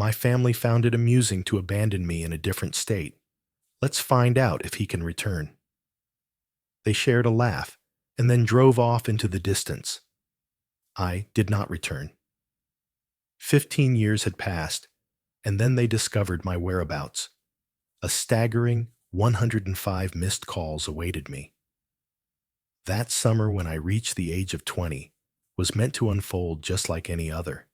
My family found it amusing to abandon me in a different state. Let's find out if he can return. They shared a laugh and then drove off into the distance. I did not return. 15 years had passed, and then they discovered my whereabouts. A staggering 105 missed calls awaited me. That summer, when I reached the age of 20, was meant to unfold just like any other.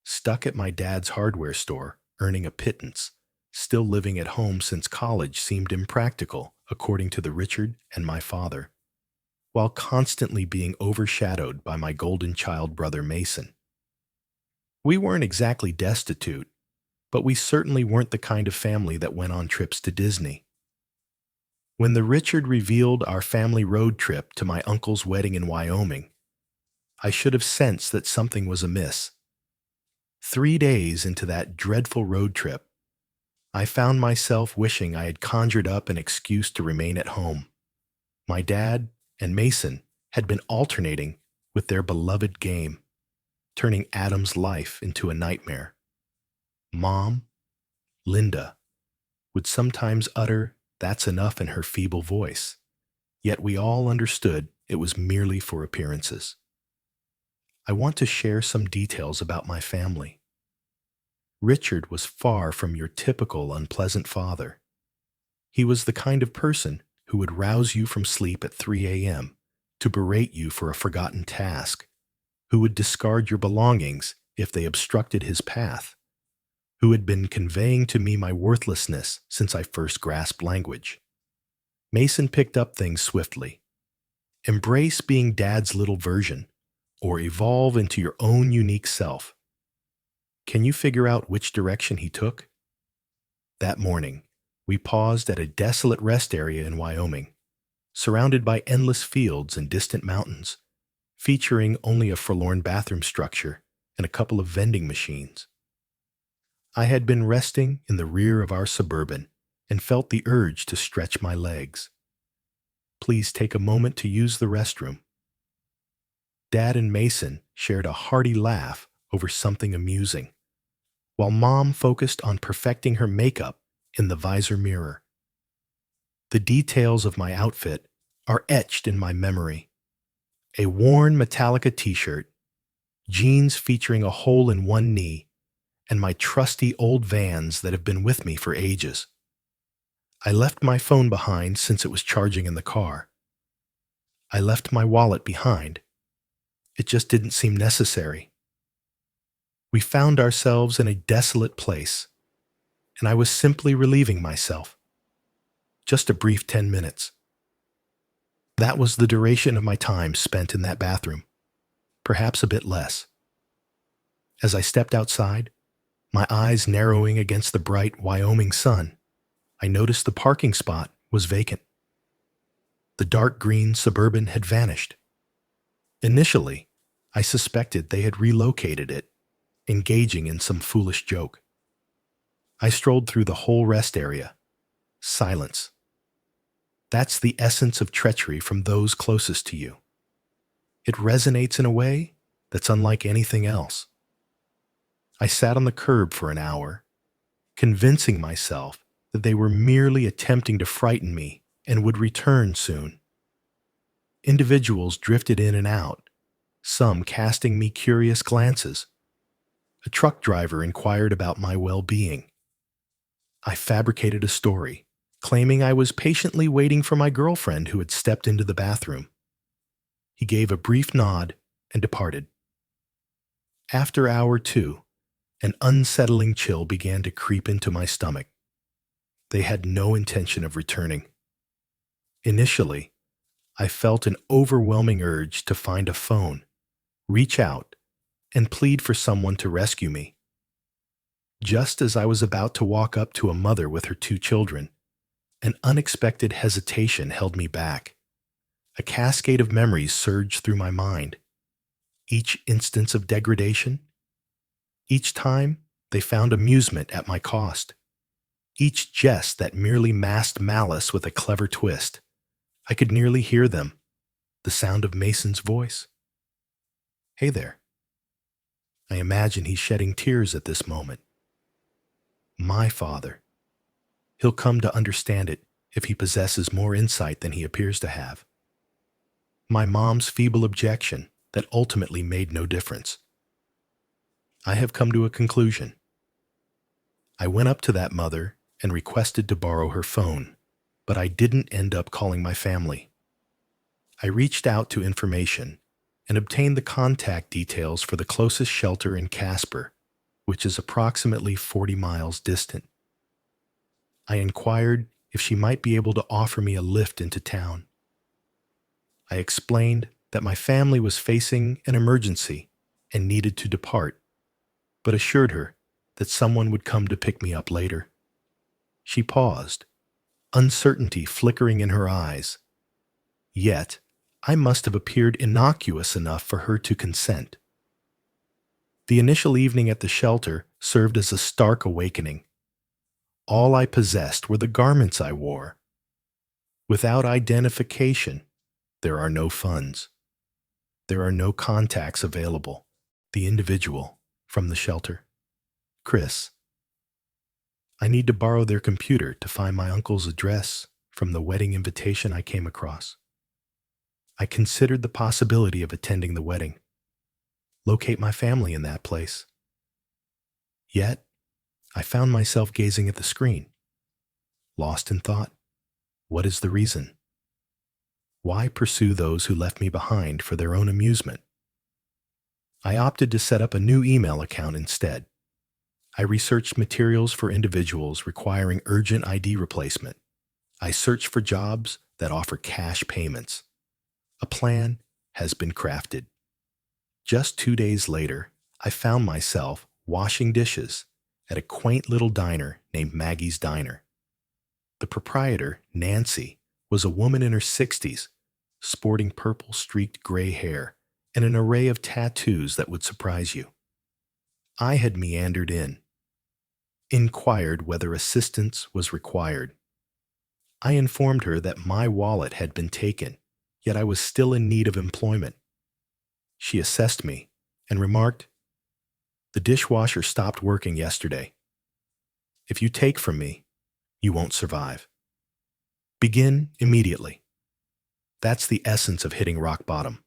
Stuck at my dad's hardware store, earning a pittance, still living at home since college seemed impractical, according to the Richard and my father, while constantly being overshadowed by my golden child brother Mason. We weren't exactly destitute, but we certainly weren't the kind of family that went on trips to Disney. When the Richard revealed our family road trip to my uncle's wedding in Wyoming, I should have sensed that something was amiss. 3 days into that dreadful road trip, I found myself wishing I had conjured up an excuse to remain at home. My dad and Mason had been alternating with their beloved game, turning Adam's life into a nightmare. Mom, Linda, would sometimes utter, "That's enough," in her feeble voice, yet we all understood it was merely for appearances. I want to share some details about my family. Richard was far from your typical unpleasant father. He was the kind of person who would rouse you from sleep at 3 a.m. to berate you for a forgotten task, who would discard your belongings if they obstructed his path, who had been conveying to me my worthlessness since I first grasped language. Mason picked up things swiftly. Embrace being Dad's little version, or evolve into your own unique self. Can you figure out which direction he took? That morning, we paused at a desolate rest area in Wyoming, surrounded by endless fields and distant mountains, featuring only a forlorn bathroom structure and a couple of vending machines. I had been resting in the rear of our Suburban and felt the urge to stretch my legs. Please take a moment to use the restroom. Dad and Mason shared a hearty laugh over something amusing, while Mom focused on perfecting her makeup in the visor mirror. The details of my outfit are etched in my memory. A worn Metallica t-shirt, jeans featuring a hole in one knee, and my trusty old Vans that have been with me for ages. I left my phone behind since it was charging in the car. I left my wallet behind. It just didn't seem necessary. We found ourselves in a desolate place, and I was simply relieving myself. Just a brief 10 minutes. That was the duration of my time spent in that bathroom, perhaps a bit less. As I stepped outside, my eyes narrowing against the bright Wyoming sun, I noticed the parking spot was vacant. The dark green Suburban had vanished. Initially, I suspected they had relocated it, engaging in some foolish joke. I strolled through the whole rest area. Silence. That's the essence of treachery from those closest to you. It resonates in a way that's unlike anything else. I sat on the curb for an hour, convincing myself that they were merely attempting to frighten me and would return soon. Individuals drifted in and out, some casting me curious glances. A truck driver inquired about my well-being. I fabricated a story, claiming I was patiently waiting for my girlfriend who had stepped into the bathroom. He gave a brief nod and departed. After hour 2, an unsettling chill began to creep into my stomach. They had no intention of returning. Initially, I felt an overwhelming urge to find a phone, reach out, and plead for someone to rescue me. Just as I was about to walk up to a mother with her 2 children, an unexpected hesitation held me back. A cascade of memories surged through my mind. Each instance of degradation, each time they found amusement at my cost, each jest that merely masked malice with a clever twist. I could nearly hear them, the sound of Mason's voice. "Hey there." I imagine he's shedding tears at this moment, My father. He'll come to understand it if he possesses more insight than he appears to have. My mom's feeble objection that ultimately made no difference. I have come to a conclusion. I went up to that mother and requested to borrow her phone, but I didn't end up calling my family. I reached out to information and obtained the contact details for the closest shelter in Casper, which is approximately 40 miles distant. I inquired if she might be able to offer me a lift into town. I explained that my family was facing an emergency and needed to depart, but assured her that someone would come to pick me up later. She paused, uncertainty flickering in her eyes. Yet, I must have appeared innocuous enough for her to consent. The initial evening at the shelter served as a stark awakening. All I possessed were the garments I wore. Without identification, there are no funds. There are no contacts available. The individual from the shelter. Chris. I need to borrow their computer to find my uncle's address from the wedding invitation I came across. I considered the possibility of attending the wedding. Locate my family in that place. Yet, I found myself gazing at the screen. Lost in thought. What is the reason? Why pursue those who left me behind for their own amusement? I opted to set up a new email account instead. I researched materials for individuals requiring urgent ID replacement. I searched for jobs that offer cash payments. A plan has been crafted. Just 2 days later, I found myself washing dishes at a quaint little diner named Maggie's Diner. The proprietor, Nancy, was a woman in her 60s, sporting purple-streaked gray hair and an array of tattoos that would surprise you. I had meandered in, inquired whether assistance was required. I informed her that my wallet had been taken, yet I was still in need of employment. She assessed me and remarked, "The dishwasher stopped working yesterday. If you take from me, you won't survive. Begin immediately." That's the essence of hitting rock bottom.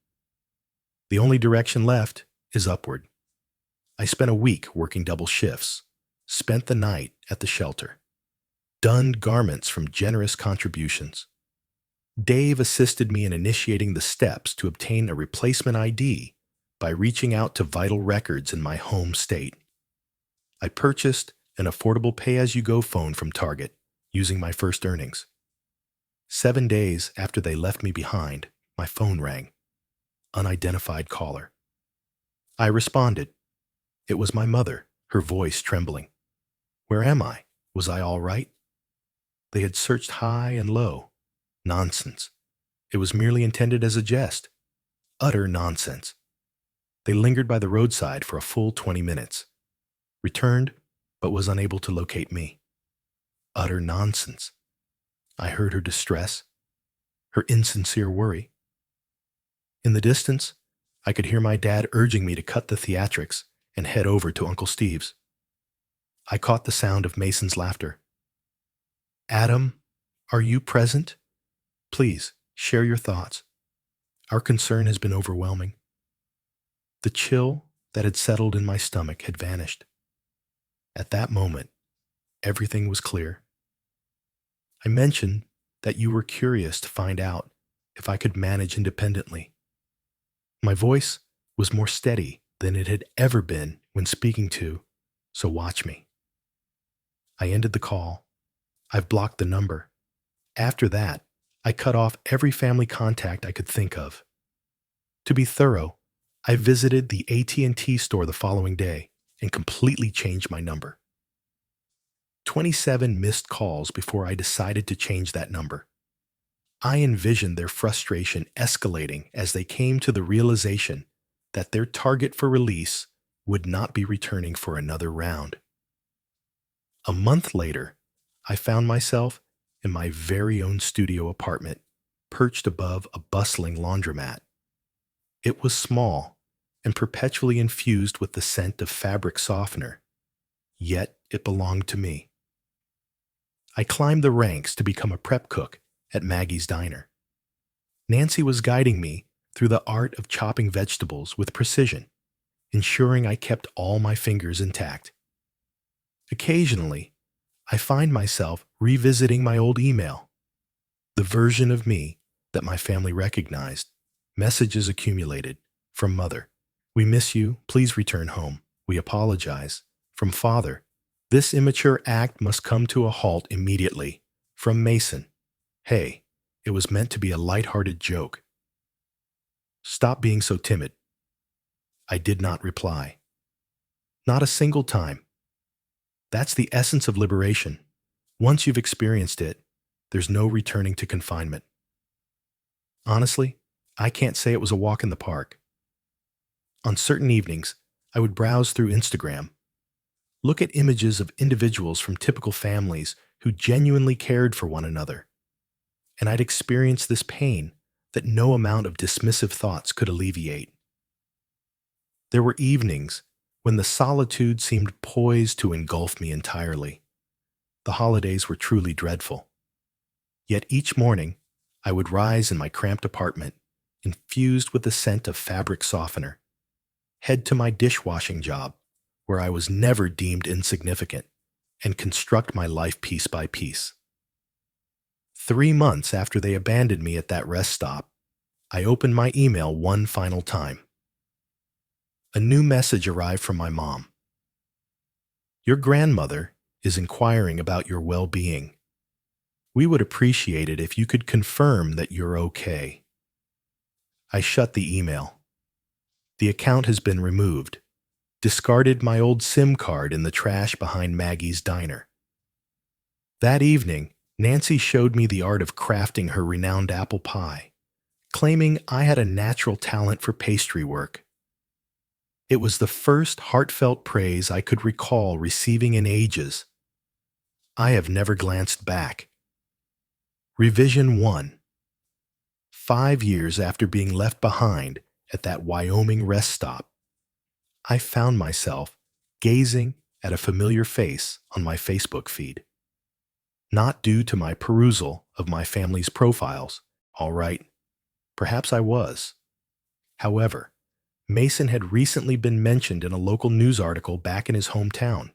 The only direction left is upward. I spent a week working double shifts, spent the night at the shelter, donned garments from generous contributions. Dave assisted me in initiating the steps to obtain a replacement ID by reaching out to vital records in my home state. I purchased an affordable pay-as-you-go phone from Target using my first earnings. 7 days after they left me behind, my phone rang. Unidentified caller. I responded. It was my mother, her voice trembling. Where am I? Was I all right? They had searched high and low. Nonsense. It was merely intended as a jest. Utter nonsense. They lingered by the roadside for a full 20 minutes. Returned, but was unable to locate me. Utter nonsense. I heard her distress, her insincere worry. In the distance, I could hear my dad urging me to cut the theatrics and head over to Uncle Steve's. I caught the sound of Mason's laughter. "Adam, are you present? Please, share your thoughts. Our concern has been overwhelming." The chill that had settled in my stomach had vanished. At that moment, everything was clear. I mentioned that you were curious to find out if I could manage independently. My voice was more steady than it had ever been when speaking to, so watch me. I ended the call. I've blocked the number. After that, I cut off every family contact I could think of. To be thorough, I visited the AT&T store the following day and completely changed my number. 27 missed calls before I decided to change that number. I envisioned their frustration escalating as they came to the realization that their target for release would not be returning for another round. A month later, I found myself in my very own studio apartment, perched above a bustling laundromat. It was small and perpetually infused with the scent of fabric softener, yet it belonged to me. I climbed the ranks to become a prep cook at Maggie's Diner. Nancy was guiding me through the art of chopping vegetables with precision, ensuring I kept all my fingers intact. Occasionally, I find myself revisiting my old email, the version of me that my family recognized. Messages accumulated from Mother. We miss you. Please return home. We apologize. From Father. This immature act must come to a halt immediately. From Mason. Hey, it was meant to be a light-hearted joke. Stop being so timid. I did not reply. Not a single time. That's the essence of liberation. Once you've experienced it, there's no returning to confinement. Honestly, I can't say it was a walk in the park. On certain evenings, I would browse through Instagram, look at images of individuals from typical families who genuinely cared for one another, and I'd experience this pain that no amount of dismissive thoughts could alleviate. There were evenings when the solitude seemed poised to engulf me entirely. The holidays were truly dreadful. Yet each morning, I would rise in my cramped apartment, infused with the scent of fabric softener, head to my dishwashing job, where I was never deemed insignificant, and construct my life piece by piece. 3 months after they abandoned me at that rest stop, I opened my email one final time. A new message arrived from my mom. Your grandmother is inquiring about your well-being. We would appreciate it if you could confirm that you're okay. I shut the email. The account has been removed. Discarded my old SIM card in the trash behind Maggie's Diner. That evening, Nancy showed me the art of crafting her renowned apple pie, claiming I had a natural talent for pastry work. It was the first heartfelt praise I could recall receiving in ages. I have never glanced back. Revision 1. 5 years after being left behind at that Wyoming rest stop, I found myself gazing at a familiar face on my Facebook feed. Not due to my perusal of my family's profiles. All right, perhaps I was. However, Mason had recently been mentioned in a local news article back in his hometown.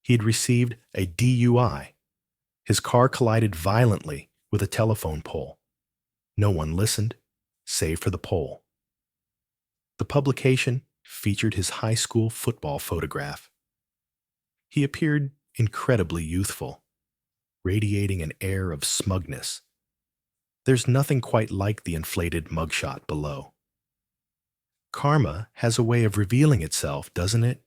He had received a DUI. His car collided violently with a telephone pole. No one listened, save for the pole. The publication featured his high school football photograph. He appeared incredibly youthful, radiating an air of smugness. There's nothing quite like the inflated mugshot below. Karma has a way of revealing itself, doesn't it?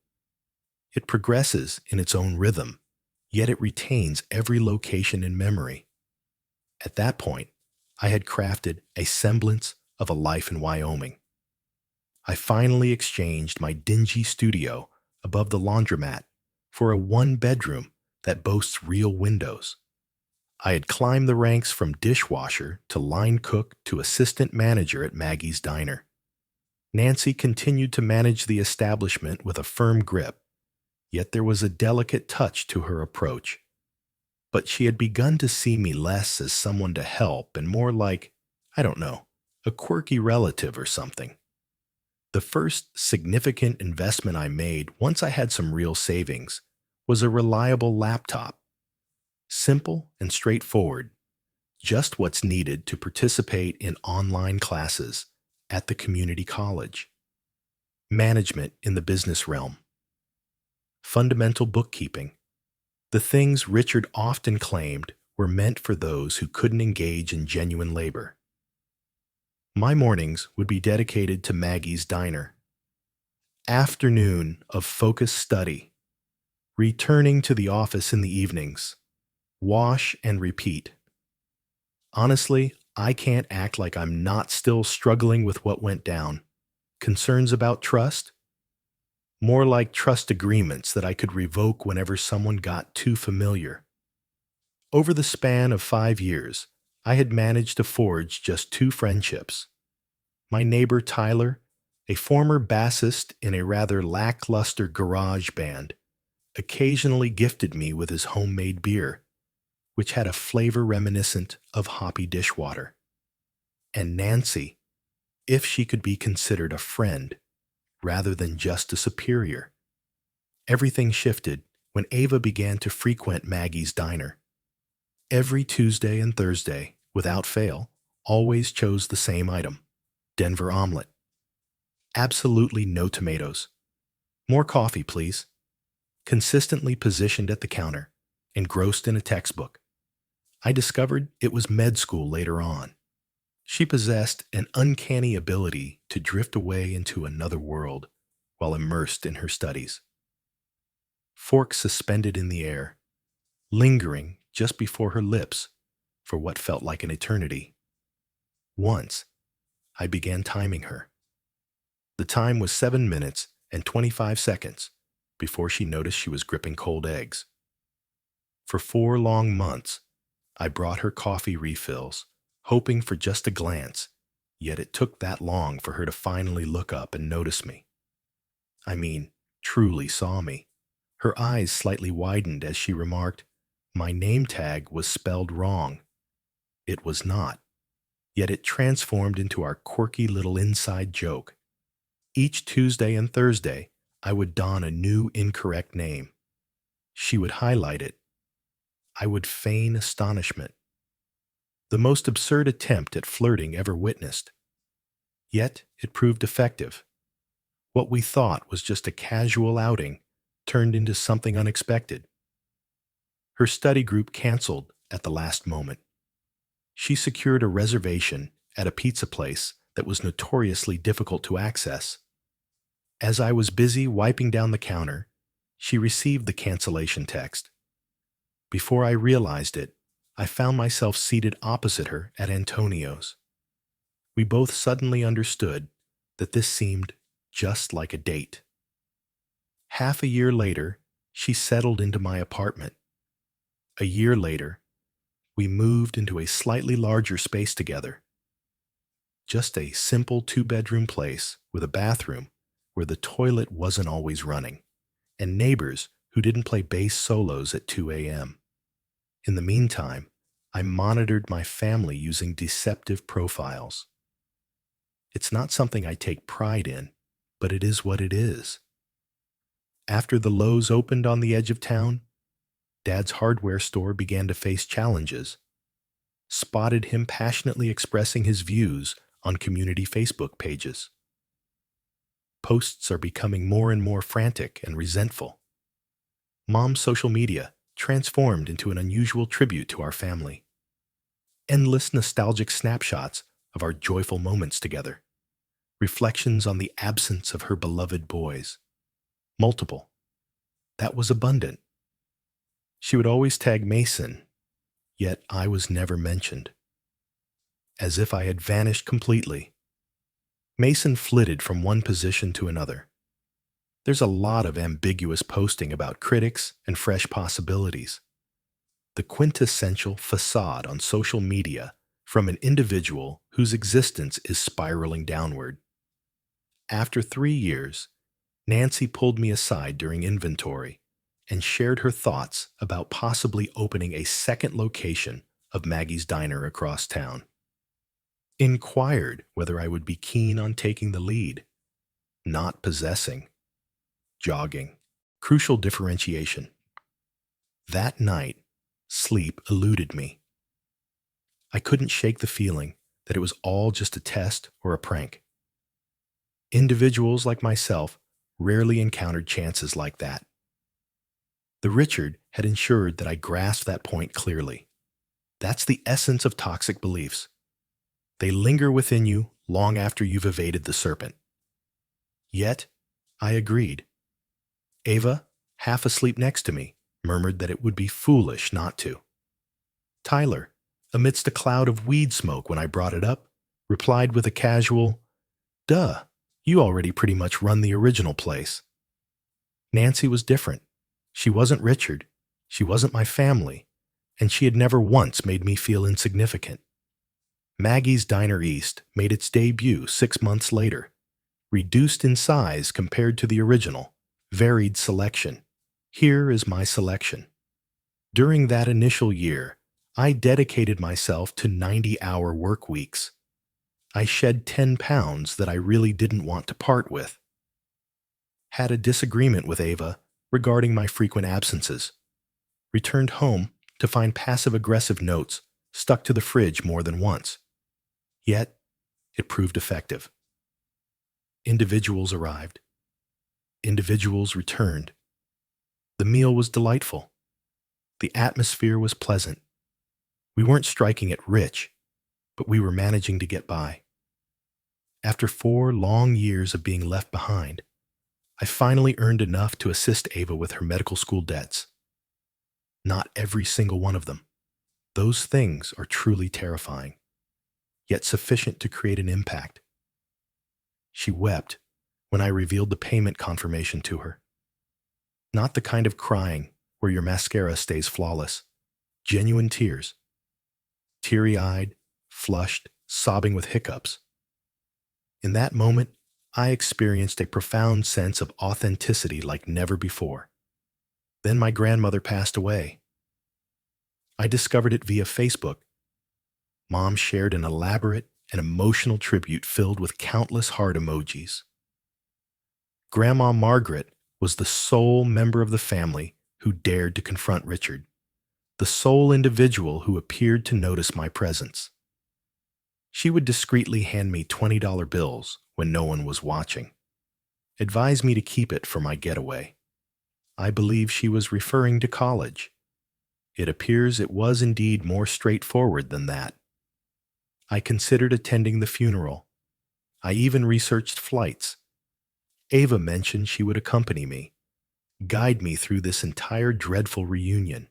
It progresses in its own rhythm, yet it retains every location in memory. At that point, I had crafted a semblance of a life in Wyoming. I finally exchanged my dingy studio above the laundromat for a one-bedroom that boasts real windows. I had climbed the ranks from dishwasher to line cook to assistant manager at Maggie's Diner. Nancy continued to manage the establishment with a firm grip, yet there was a delicate touch to her approach. But she had begun to see me less as someone to help and more like, I don't know, a quirky relative or something. The first significant investment I made once I had some real savings was a reliable laptop. Simple and straightforward, just what's needed to participate in online classes at the community college. Management in the business realm. Fundamental bookkeeping. The things Richard often claimed were meant for those who couldn't engage in genuine labor. My mornings would be dedicated to Maggie's Diner. Afternoon of focused study. Returning to the office in the evenings. Wash and repeat. Honestly, I can't act like I'm not still struggling with what went down. Concerns about trust? More like trust agreements that I could revoke whenever someone got too familiar. Over the span of 5 years, I had managed to forge just 2 friendships. My neighbor Tyler, a former bassist in a rather lackluster garage band, occasionally gifted me with his homemade beer, which had a flavor reminiscent of hoppy dishwater. And Nancy, if she could be considered a friend rather than just a superior. Everything shifted when Ava began to frequent Maggie's diner. Every Tuesday and Thursday, without fail, always chose the same item: Denver omelet. Absolutely no tomatoes. More coffee, please. Consistently positioned at the counter, engrossed in a textbook. I discovered it was med school later on. She possessed an uncanny ability to drift away into another world while immersed in her studies. Fork suspended in the air, lingering just before her lips for what felt like an eternity. Once, I began timing her. The time was 7 minutes and 25 seconds before she noticed she was gripping cold eggs. For 4 long months, I brought her coffee refills, hoping for just a glance, yet it took that long for her to finally look up and notice me. I mean, truly saw me. Her eyes slightly widened as she remarked, "My name tag was spelled wrong." It was not, yet it transformed into our quirky little inside joke. Each Tuesday and Thursday, I would don a new incorrect name. She would highlight it. I would feign astonishment. The most absurd attempt at flirting ever witnessed. Yet it proved effective. What we thought was just a casual outing turned into something unexpected. Her study group canceled at the last moment. She secured a reservation at a pizza place that was notoriously difficult to access. As I was busy wiping down the counter, she received the cancellation text. Before I realized it, I found myself seated opposite her at Antonio's. We both suddenly understood that this seemed just like a date. Half a year later, she settled into my apartment. A year later, we moved into a slightly larger space together. Just a simple 2-bedroom place with a bathroom where the toilet wasn't always running, and neighbors who didn't play bass solos at 2 a.m. In the meantime, I monitored my family using deceptive profiles. It's not something I take pride in, but it is what it is. After the Lowe's opened on the edge of town, Dad's hardware store began to face challenges. Spotted him passionately expressing his views on community Facebook pages. Posts are becoming more and more frantic and resentful. Mom's social media transformed into an unusual tribute to our family. Endless nostalgic snapshots of our joyful moments together. Reflections on the absence of her beloved boys. Multiple. That was abundant. She would always tag Mason, yet I was never mentioned. As if I had vanished completely. Mason flitted from one position to another. There's a lot of ambiguous posting about critics and fresh possibilities. The quintessential facade on social media from an individual whose existence is spiraling downward. After 3 years, Nancy pulled me aside during inventory and shared her thoughts about possibly opening a second location of Maggie's Diner across town. Inquired whether I would be keen on taking the lead. Not possessing. Jogging. Crucial differentiation. That night, sleep eluded me. I couldn't shake the feeling that it was all just a test or a prank. Individuals like myself rarely encountered chances like that. The Richard had ensured that I grasped that point clearly. That's the essence of toxic beliefs. They linger within you long after you've evaded the serpent. Yet, I agreed. Ava, half asleep next to me, murmured that it would be foolish not to. Tyler, amidst a cloud of weed smoke when I brought it up, replied with a casual, "Duh, you already pretty much run the original place." Nancy was different. She wasn't Richard, she wasn't my family, and she had never once made me feel insignificant. Maggie's Diner East made its debut 6 months later. Reduced in size compared to the original, varied selection, Here is my selection. During that initial year, I dedicated myself to 90-hour work weeks. I shed 10 pounds that I really didn't want to part with. Had a disagreement with Ava regarding my frequent absences. Returned home to find passive-aggressive notes stuck to the fridge more than once. Yet, it proved effective. Individuals arrived. Individuals returned. The meal was delightful. The atmosphere was pleasant. We weren't striking it rich, but we were managing to get by. After 4 long years of being left behind, I finally earned enough to assist Ava with her medical school debts. Not every single one of them. Those things are truly terrifying, yet sufficient to create an impact. She wept when I revealed the payment confirmation to her. Not the kind of crying where your mascara stays flawless. Genuine tears. Teary-eyed, flushed, sobbing with hiccups. In that moment, I experienced a profound sense of authenticity like never before. Then my grandmother passed away. I discovered it via Facebook. Mom shared an elaborate and emotional tribute filled with countless heart emojis. Grandma Margaret was the sole member of the family who dared to confront Richard, the sole individual who appeared to notice my presence. She would discreetly hand me $20 bills when no one was watching, advise me to keep it for my getaway. I believe she was referring to college. It appears it was indeed more straightforward than that. I considered attending the funeral. I even researched flights. Ava mentioned she would accompany me, guide me through this entire dreadful reunion.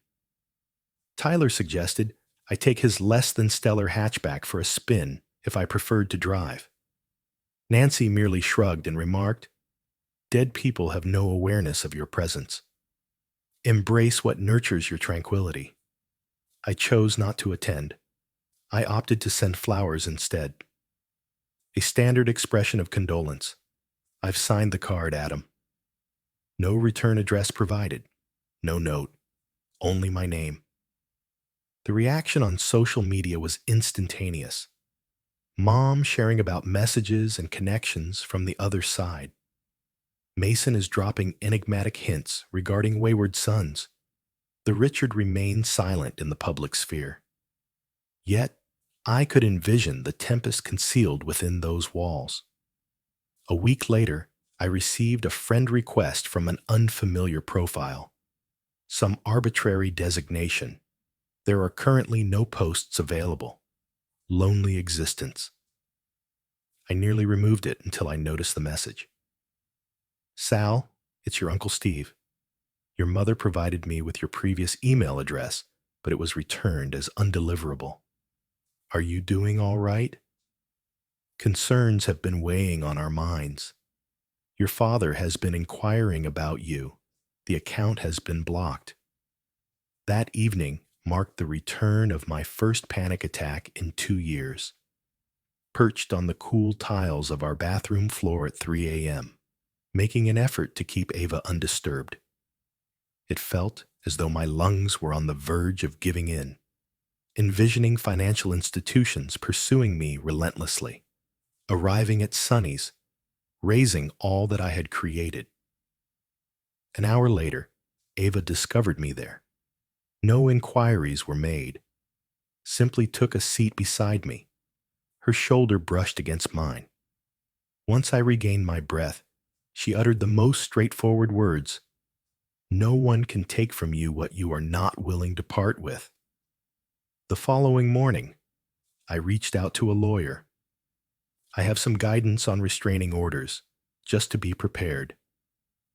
Tyler suggested I take his less-than-stellar hatchback for a spin if I preferred to drive. Nancy merely shrugged and remarked, "Dead people have no awareness of your presence. Embrace what nurtures your tranquility." I chose not to attend. I opted to send flowers instead. A standard expression of condolence. I've signed the card, Adam. No return address provided. No note. Only my name. The reaction on social media was instantaneous. Mom sharing about messages and connections from the other side. Mason is dropping enigmatic hints regarding wayward sons. The Richard remained silent in the public sphere. Yet, I could envision the tempest concealed within those walls. A week later, I received a friend request from an unfamiliar profile. Some arbitrary designation. There are currently no posts available. Lonely existence. I nearly removed it until I noticed the message. Sal, it's your Uncle Steve. Your mother provided me with your previous email address, but it was returned as undeliverable. Are you doing all right? Concerns have been weighing on our minds. Your father has been inquiring about you. The account has been blocked. That evening marked the return of my first panic attack in 2 years. Perched on the cool tiles of our bathroom floor at 3 a.m., making an effort to keep Ava undisturbed. It felt as though my lungs were on the verge of giving in, envisioning financial institutions pursuing me relentlessly, arriving at Sonny's, raising all that I had created. An hour later, Ava discovered me there. No inquiries were made. Simply took a seat beside me. Her shoulder brushed against mine. Once I regained my breath, she uttered the most straightforward words. No one can take from you what you are not willing to part with. The following morning, I reached out to a lawyer. I have some guidance on restraining orders, just to be prepared.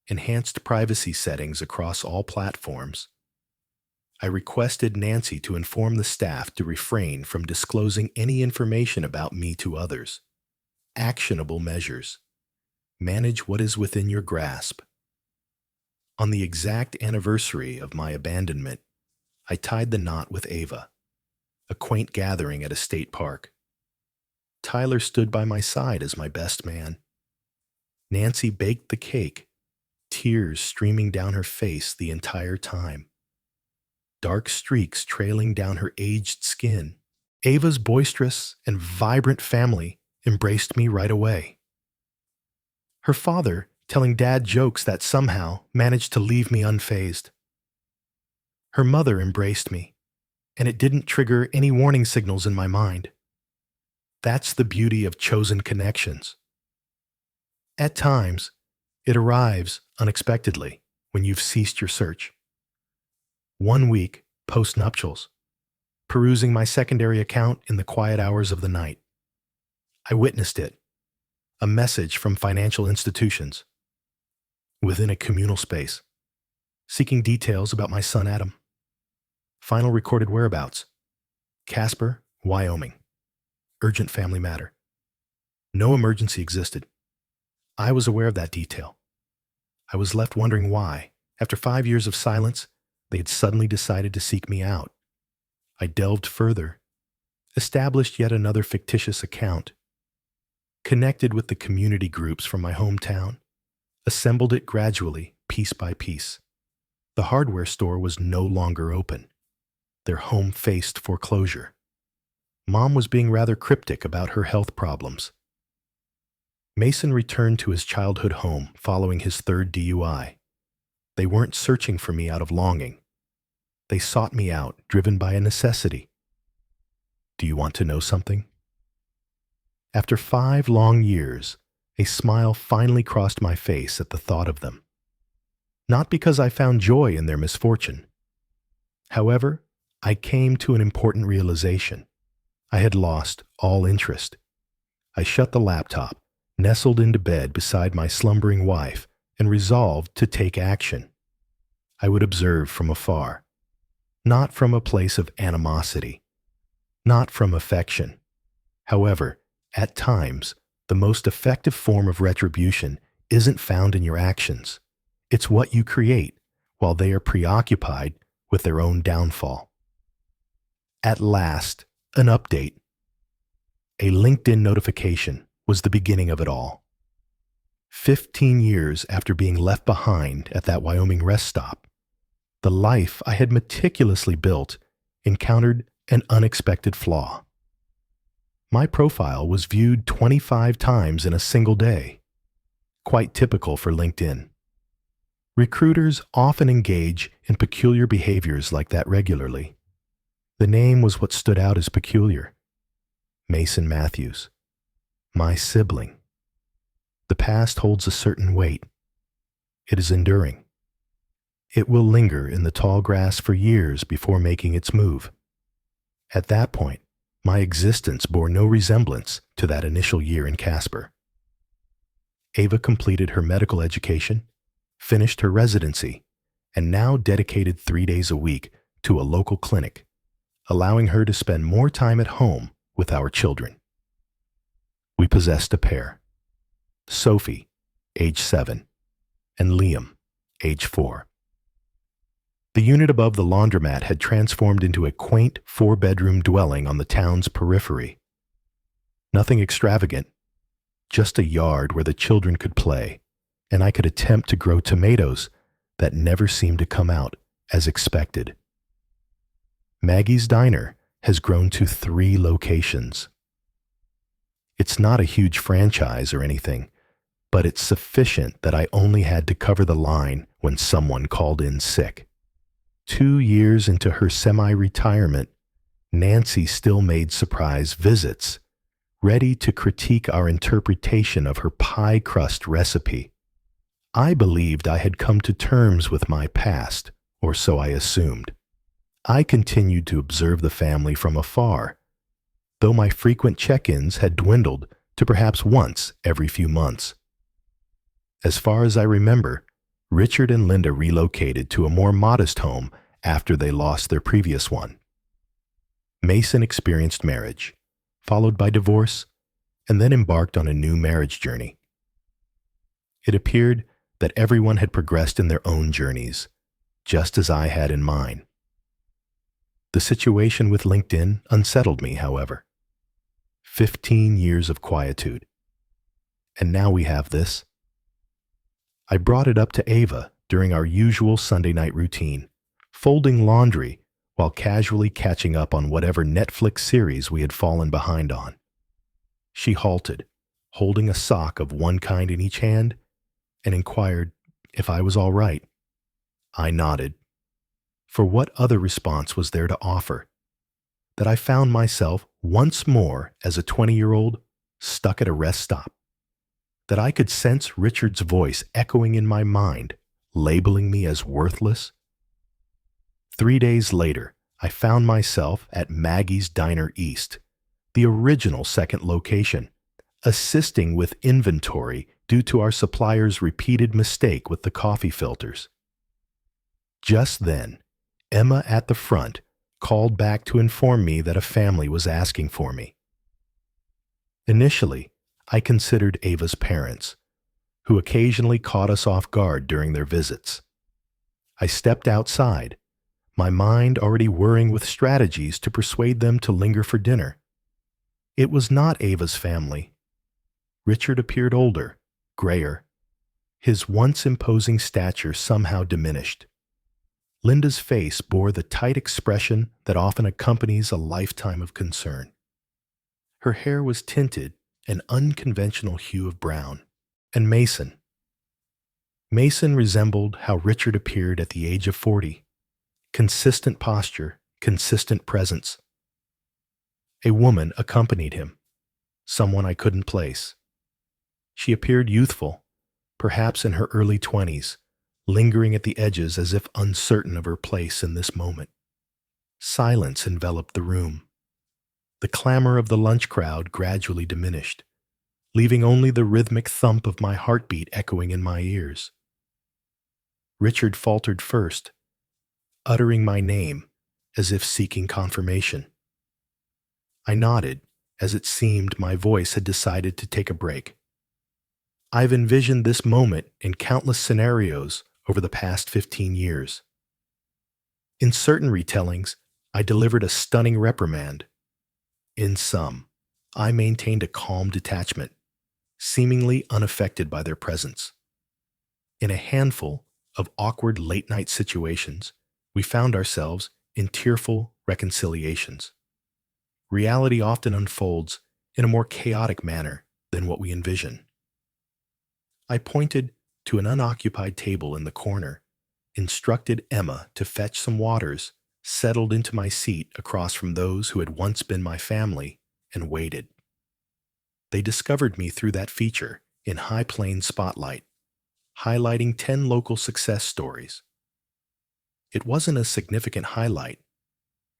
Enhanced privacy settings across all platforms. I requested Nancy to inform the staff to refrain from disclosing any information about me to others. Actionable measures. Manage what is within your grasp. On the exact anniversary of my abandonment, I tied the knot with Ava, a quaint gathering at a state park. Tyler stood by my side as my best man. Nancy baked the cake, tears streaming down her face the entire time, dark streaks trailing down her aged skin. Ava's boisterous and vibrant family embraced me right away. Her father telling dad jokes that somehow managed to leave me unfazed. Her mother embraced me, and it didn't trigger any warning signals in my mind. That's the beauty of chosen connections. At times, it arrives unexpectedly when you've ceased your search. 1 week post-nuptials, perusing my secondary account in the quiet hours of the night. I witnessed it, a message from financial institutions, within a communal space, seeking details about my son Adam. Final recorded whereabouts, Casper, Wyoming. Urgent family matter. No emergency existed. I was aware of that detail. I was left wondering why, after 5 years of silence, they had suddenly decided to seek me out. I delved further, established yet another fictitious account, connected with the community groups from my hometown, assembled it gradually, piece by piece. The hardware store was no longer open. Their home faced foreclosure. Mom was being rather cryptic about her health problems. Mason returned to his childhood home following his 3rd DUI. They weren't searching for me out of longing. They sought me out, driven by a necessity. Do you want to know something? After 5 long years, a smile finally crossed my face at the thought of them. Not because I found joy in their misfortune. However, I came to an important realization. I had lost all interest. I shut the laptop, nestled into bed beside my slumbering wife, and resolved to take action. I would observe from afar, not from a place of animosity, not from affection. However, at times, the most effective form of retribution isn't found in your actions. It's what you create while they are preoccupied with their own downfall. At last, an update. A LinkedIn notification was the beginning of it all. 15 years after being left behind at that Wyoming rest stop, the life I had meticulously built encountered an unexpected flaw. My profile was viewed 25 times in a single day, quite typical for LinkedIn. Recruiters often engage in peculiar behaviors like that regularly. The name was what stood out as peculiar. Mason Matthews, my sibling. The past holds a certain weight. It is enduring. It will linger in the tall grass for years before making its move. At that point, my existence bore no resemblance to that initial year in Casper. Ava completed her medical education, finished her residency, and now dedicated 3 days a week to a local clinic, allowing her to spend more time at home with our children. We possessed a pair, Sophie, age 7, and Liam, age 4. The unit above the laundromat had transformed into a quaint 4-bedroom dwelling on the town's periphery. Nothing extravagant, just a yard where the children could play, and I could attempt to grow tomatoes that never seemed to come out as expected. Maggie's Diner has grown to 3 locations. It's not a huge franchise or anything, but it's sufficient that I only had to cover the line when someone called in sick. 2 years into her semi-retirement, Nancy still made surprise visits, ready to critique our interpretation of her pie crust recipe. I believed I had come to terms with my past, or so I assumed. I continued to observe the family from afar, though my frequent check-ins had dwindled to perhaps once every few months. As far as I remember, Richard and Linda relocated to a more modest home after they lost their previous one. Mason experienced marriage, followed by divorce, and then embarked on a new marriage journey. It appeared that everyone had progressed in their own journeys, just as I had in mine. The situation with LinkedIn unsettled me, however. 15 years of quietude. And now we have this. I brought it up to Ava during our usual Sunday night routine, folding laundry while casually catching up on whatever Netflix series we had fallen behind on. She halted, holding a sock of one kind in each hand, and inquired if I was all right. I nodded. For what other response was there to offer? That I found myself once more as a 20-year-old stuck at a rest stop. That I could sense Richard's voice echoing in my mind, labeling me as worthless. 3 days later, I found myself at Maggie's Diner East, the original second location, assisting with inventory due to our supplier's repeated mistake with the coffee filters. Just then, Emma at the front called back to inform me that a family was asking for me. Initially, I considered Ava's parents, who occasionally caught us off guard during their visits. I stepped outside, my mind already whirring with strategies to persuade them to linger for dinner. It was not Ava's family. Richard appeared older, grayer. His once imposing stature somehow diminished. Linda's face bore the tight expression that often accompanies a lifetime of concern. Her hair was tinted an unconventional hue of brown. And Mason. Mason resembled how Richard appeared at the age of 40. Consistent posture, consistent presence. A woman accompanied him, someone I couldn't place. She appeared youthful, perhaps in her early 20s, lingering at the edges as if uncertain of her place in this moment. Silence enveloped the room. The clamor of the lunch crowd gradually diminished, leaving only the rhythmic thump of my heartbeat echoing in my ears. Richard faltered first, uttering my name as if seeking confirmation. I nodded, as it seemed my voice had decided to take a break. I've envisioned this moment in countless scenarios over the past 15 years. In certain retellings, I delivered a stunning reprimand. In some, I maintained a calm detachment, seemingly unaffected by their presence. In a handful of awkward late-night situations, we found ourselves in tearful reconciliations. Reality often unfolds in a more chaotic manner than what we envision. I pointed to an unoccupied table in the corner, instructed Emma to fetch some waters, settled into my seat across from those who had once been my family, and waited. They discovered me through that feature in high plane spotlight, highlighting 10 local success stories. It wasn't a significant highlight,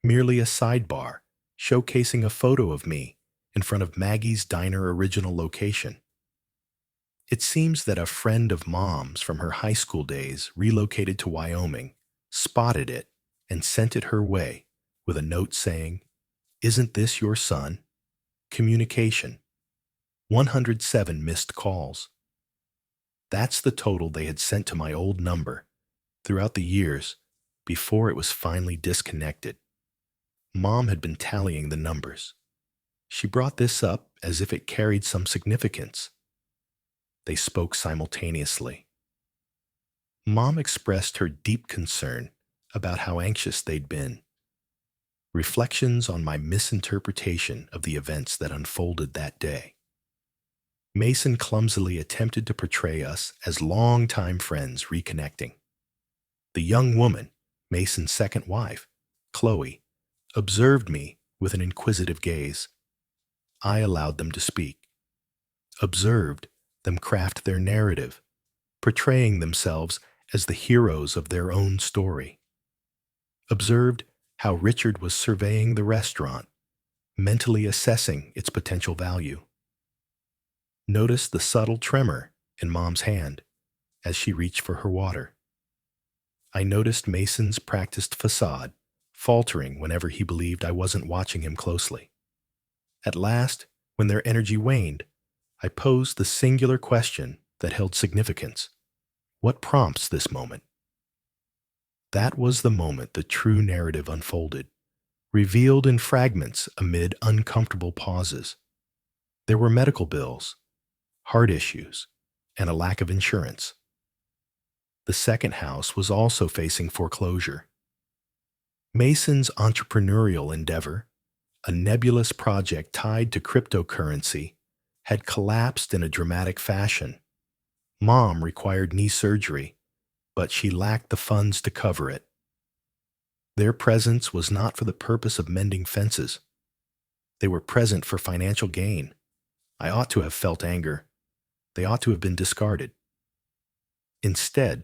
merely a sidebar showcasing a photo of me in front of Maggie's Diner original location. It seems that a friend of Mom's from her high school days relocated to Wyoming, spotted it, and sent it her way with a note saying, "Isn't this your son? Communication. 107 missed calls." That's the total they had sent to my old number throughout the years before it was finally disconnected. Mom had been tallying the numbers. She brought this up as if it carried some significance. They spoke simultaneously. Mom expressed her deep concern about how anxious they'd been. Reflections on my misinterpretation of the events that unfolded that day. Mason clumsily attempted to portray us as longtime friends reconnecting. The young woman, Mason's second wife, Chloe, observed me with an inquisitive gaze. I allowed them to speak. Observed them craft their narrative, portraying themselves as the heroes of their own story. Observed how Richard was surveying the restaurant, mentally assessing its potential value. Noticed the subtle tremor in Mom's hand as she reached for her water. I noticed Mason's practiced facade, faltering whenever he believed I wasn't watching him closely. At last, when their energy waned, I posed the singular question that held significance. What prompts this moment? That was the moment the true narrative unfolded, revealed in fragments amid uncomfortable pauses. There were medical bills, heart issues, and a lack of insurance. The second house was also facing foreclosure. Mason's entrepreneurial endeavor, a nebulous project tied to cryptocurrency, had collapsed in a dramatic fashion. Mom required knee surgery, but she lacked the funds to cover it. Their presence was not for the purpose of mending fences. They were present for financial gain. I ought to have felt anger. They ought to have been discarded. Instead,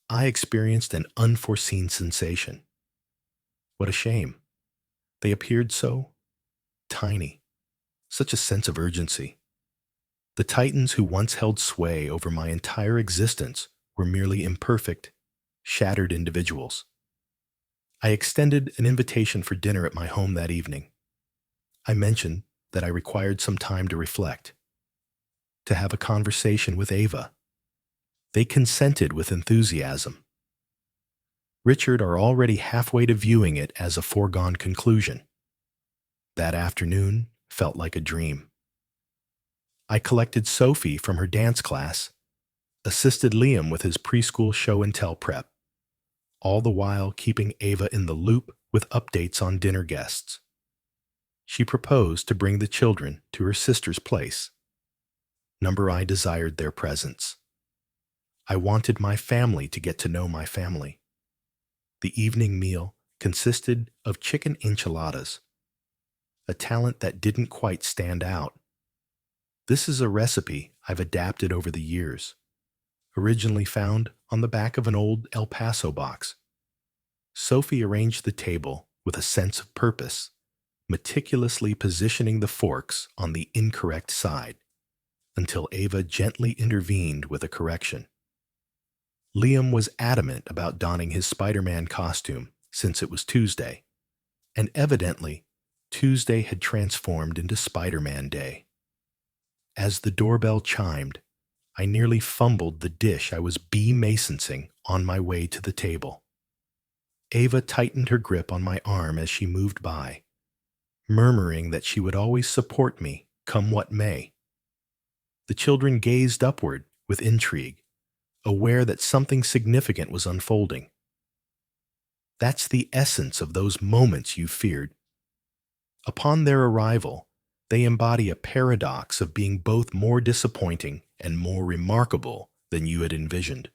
I experienced an unforeseen sensation. What a shame. They appeared so tiny, such a sense of urgency. The titans who once held sway over my entire existence were merely imperfect, shattered individuals. I extended an invitation for dinner at my home that evening. I mentioned that I required some time to reflect, to have a conversation with Ava. They consented with enthusiasm. Richard are already halfway to viewing it as a foregone conclusion. That afternoon felt like a dream. I collected Sophie from her dance class, assisted Liam with his preschool show and tell prep, all the while keeping Ava in the loop with updates on dinner guests. She proposed to bring the children to her sister's place. I desired their presence. I wanted my family to get to know my family. The evening meal consisted of chicken enchiladas, a talent that didn't quite stand out. This is a recipe I've adapted over the years, originally found on the back of an old El Paso box. Sophie arranged the table with a sense of purpose, meticulously positioning the forks on the incorrect side, until Ava gently intervened with a correction. Liam was adamant about donning his Spider-Man costume since it was Tuesday, and evidently, Tuesday had transformed into Spider-Man Day. As the doorbell chimed, I nearly fumbled the dish I was bee-masoncing on my way to the table. Ava tightened her grip on my arm as she moved by, murmuring that she would always support me, come what may. The children gazed upward with intrigue, aware that something significant was unfolding. That's the essence of those moments you feared. Upon their arrival, they embody a paradox of being both more disappointing and more remarkable than you had envisioned.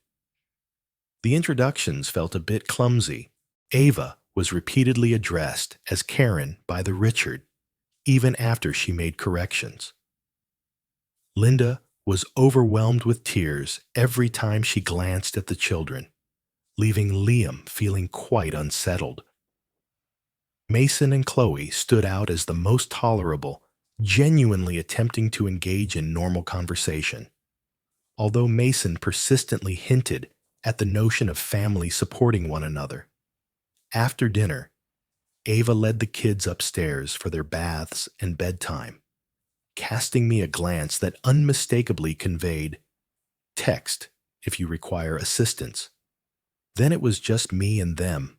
The introductions felt a bit clumsy. Ava was repeatedly addressed as Karen by the Richard, even after she made corrections. Linda was overwhelmed with tears every time she glanced at the children, leaving Liam feeling quite unsettled. Mason and Chloe stood out as the most tolerable, genuinely attempting to engage in normal conversation, although Mason persistently hinted at the notion of family supporting one another. After dinner, Ava led the kids upstairs for their baths and bedtime, casting me a glance that unmistakably conveyed, "Text if you require assistance." Then it was just me and them,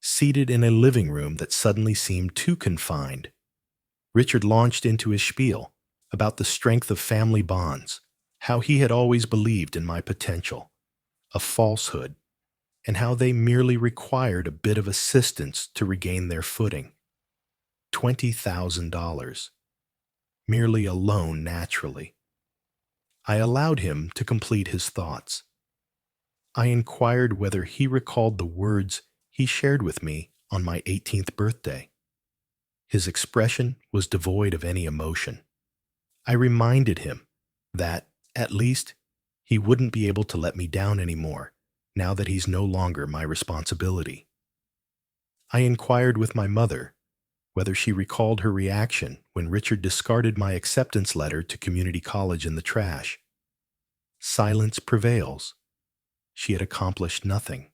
seated in a living room that suddenly seemed too confined. Richard launched into his spiel about the strength of family bonds, how he had always believed in my potential, a falsehood, and how they merely required a bit of assistance to regain their footing. $20,000. Merely a loan naturally. I allowed him to complete his thoughts. I inquired whether he recalled the words he shared with me on my 18th birthday. His expression was devoid of any emotion. I reminded him that, at least, he wouldn't be able to let me down anymore, now that he's no longer my responsibility. I inquired with my mother whether she recalled her reaction when Richard discarded my acceptance letter to community college in the trash. Silence prevails. She had accomplished nothing.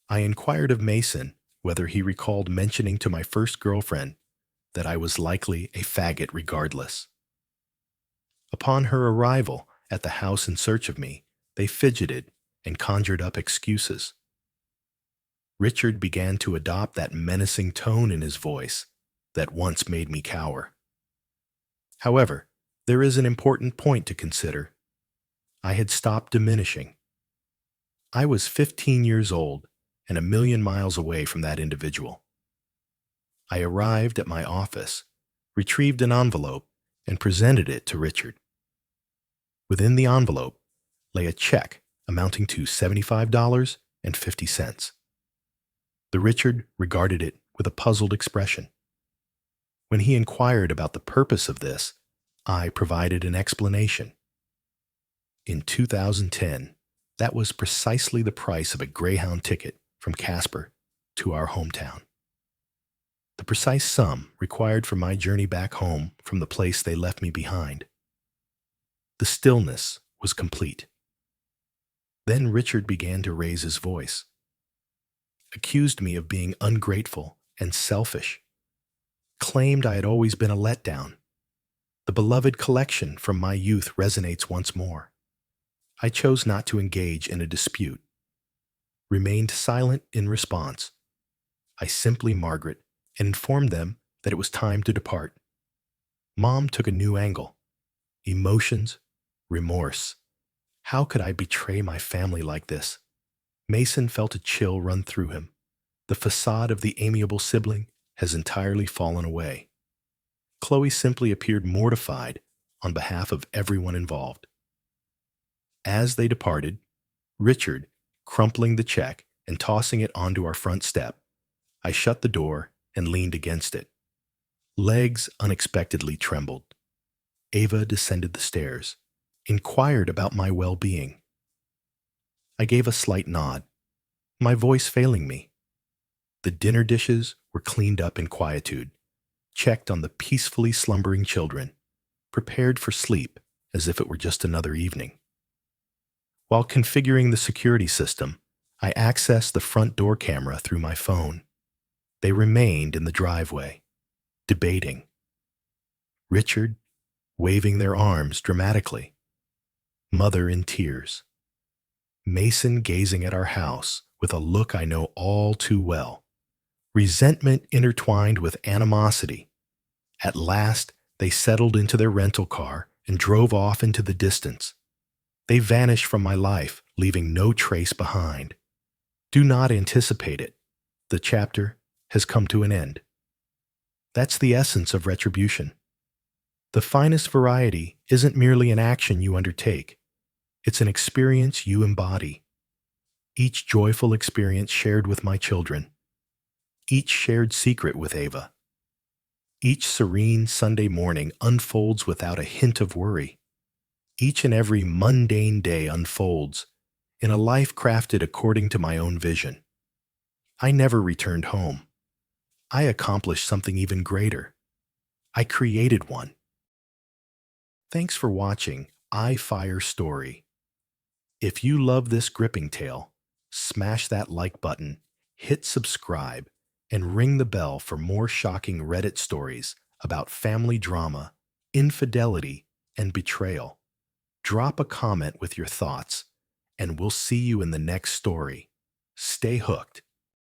I inquired of Mason whether he recalled mentioning to my first girlfriend that I was likely a faggot regardless. Upon her arrival at the house in search of me, they fidgeted and conjured up excuses. Richard began to adopt that menacing tone in his voice that once made me cower. However, there is an important point to consider. I had stopped diminishing. I was 15 years old and a million miles away from that individual. I arrived at my office, retrieved an envelope, and presented it to Richard. Within the envelope lay a check amounting to $75.50. The Richard regarded it with a puzzled expression. When he inquired about the purpose of this, I provided an explanation. In 2010, that was precisely the price of a Greyhound ticket from Casper to our hometown. The precise sum required for my journey back home from the place they left me behind. The stillness was complete. Then Richard began to raise his voice, accused me of being ungrateful and selfish, claimed I had always been a letdown. The beloved collection from my youth resonates once more. I chose not to engage in a dispute, remained silent in response. I simply Margaret and informed them that it was time to depart. Mom took a new angle. Emotions, remorse. How could I betray my family like this? Mason felt a chill run through him. The facade of the amiable sibling has entirely fallen away. Chloe simply appeared mortified on behalf of everyone involved. As they departed, Richard, crumpling the check and tossing it onto our front step, I shut the door and leaned against it. Legs unexpectedly trembled. Ava descended the stairs, inquired about my well-being. I gave a slight nod, my voice failing me. The dinner dishes were cleaned up in quietude, checked on the peacefully slumbering children, prepared for sleep as if it were just another evening. While configuring the security system, I accessed the front door camera through my phone. They remained in the driveway, debating. Richard, waving their arms dramatically. Mother in tears. Mason gazing at our house with a look I know all too well. Resentment intertwined with animosity. At last, they settled into their rental car and drove off into the distance. They vanished from my life, leaving no trace behind. Do not anticipate it. The chapter has come to an end. That's the essence of retribution. The finest variety isn't merely an action you undertake. It's an experience you embody. Each joyful experience shared with my children. Each shared secret with Ava. Each serene Sunday morning unfolds without a hint of worry. Each and every mundane day unfolds in a life crafted according to my own vision. I never returned home. I accomplished something even greater. I created one. Thanks for watching I Fire Story. If you love this gripping tale, smash that like button, hit subscribe, and ring the bell for more shocking Reddit stories about family drama, infidelity, and betrayal. Drop a comment with your thoughts, and we'll see you in the next story. Stay hooked.